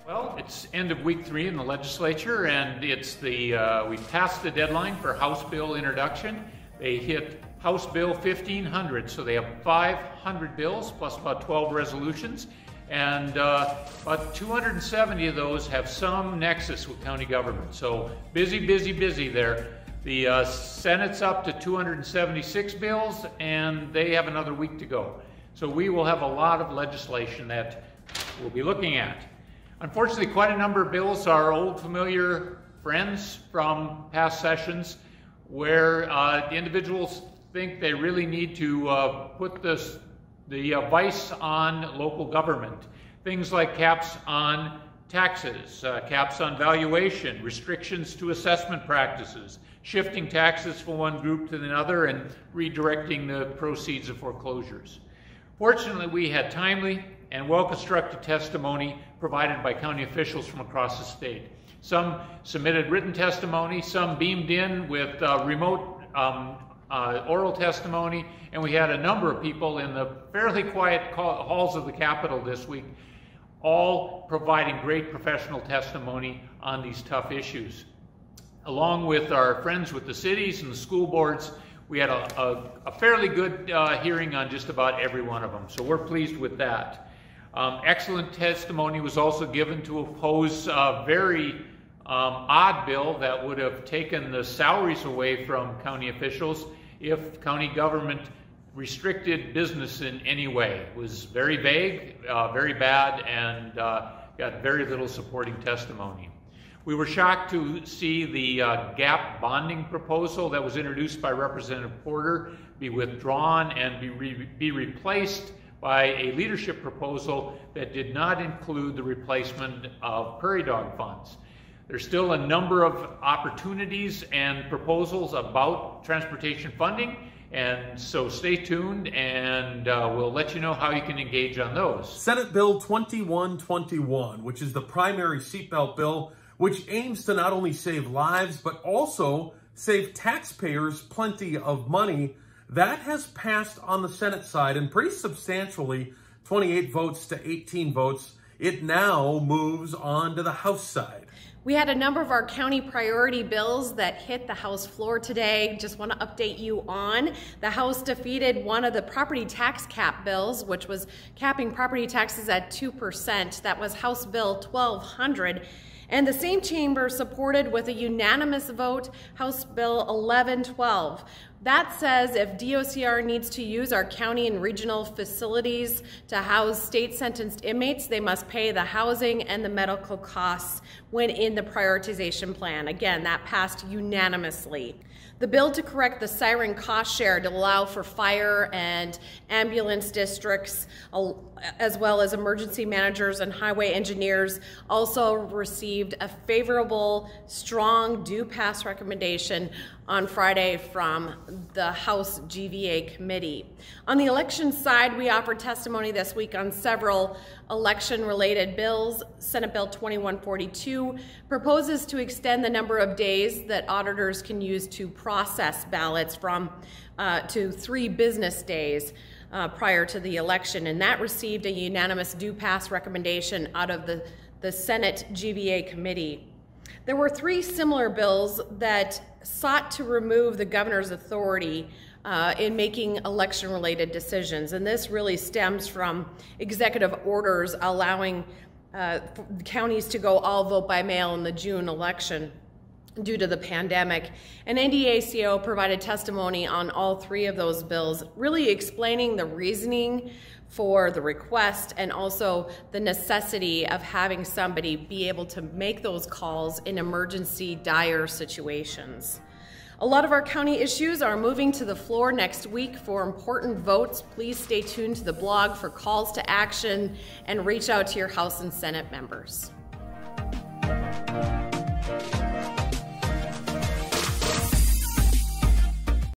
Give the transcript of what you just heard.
Well, it's end of week 3 in the legislature, and it's we passed the deadline for House bill introduction. They hit House Bill 1500, so they have 500 bills plus about 12 resolutions, and about 270 of those have some nexus with county government. So busy, busy, busy there. The Senate's up to 276 bills, and they have another week to go. So we will have a lot of legislation that we'll be looking at. Unfortunately, quite a number of bills are old familiar friends from past sessions where the individuals think they really need to put the vice on local government. Things like caps on taxes, caps on valuation, restrictions to assessment practices, shifting taxes from one group to another, and redirecting the proceeds of foreclosures. Fortunately, we had timely and well-constructed testimony provided by county officials from across the state. Some submitted written testimony, some beamed in with remote oral testimony, and we had a number of people in the fairly quiet halls of the Capitol this week, all providing great professional testimony on these tough issues. Along with our friends with the cities and the school boards, we had a fairly good hearing on just about every one of them, so we're pleased with that. Excellent testimony was also given to oppose a very odd bill that would have taken the salaries away from county officials if county government restricted business in any way. It was very vague, very bad, and got very little supporting testimony. We were shocked to see the gap bonding proposal that was introduced by Representative Porter be withdrawn and be replaced by a leadership proposal that did not include the replacement of prairie dog funds. There's still a number of opportunities and proposals about transportation funding, and so stay tuned, and we'll let you know how you can engage on those. Senate Bill 2121, which is the primary seatbelt bill, which aims to not only save lives, but also save taxpayers plenty of money, that has passed on the Senate side, and pretty substantially, 28 votes to 18 votes. It now moves on to the House side. We had a number of our county priority bills that hit the House floor today. Just want to update you on. The House defeated one of the property tax cap bills, which was capping property taxes at 2%. That was House Bill 1200. And the same chamber supported with a unanimous vote House Bill 1112. That says if DOCR needs to use our county and regional facilities to house state-sentenced inmates, they must pay the housing and the medical costs when in the prioritization plan. Again, that passed unanimously. The bill to correct the siren cost share to allow for fire and ambulance districts, as well as emergency managers and highway engineers, also received a favorable, strong due pass recommendation on Friday from the House GVA committee. On the election side, we offered testimony this week on several election-related bills. Senate Bill 2142 proposes to extend the number of days that auditors can use to process ballots from to 3 business days prior to the election, and that received a unanimous due pass recommendation out of the Senate GVA committee. There were 3 similar bills that sought to remove the governor's authority in making election-related decisions, and this really stems from executive orders allowing counties to go all vote by mail in the June election due to the pandemic. And NDACo provided testimony on all 3 of those bills, really explaining the reasoning for the request and also the necessity of having somebody be able to make those calls in emergency, dire situations. A lot of our county issues are moving to the floor next week for important votes. Please stay tuned to the blog for calls to action and reach out to your House and Senate members.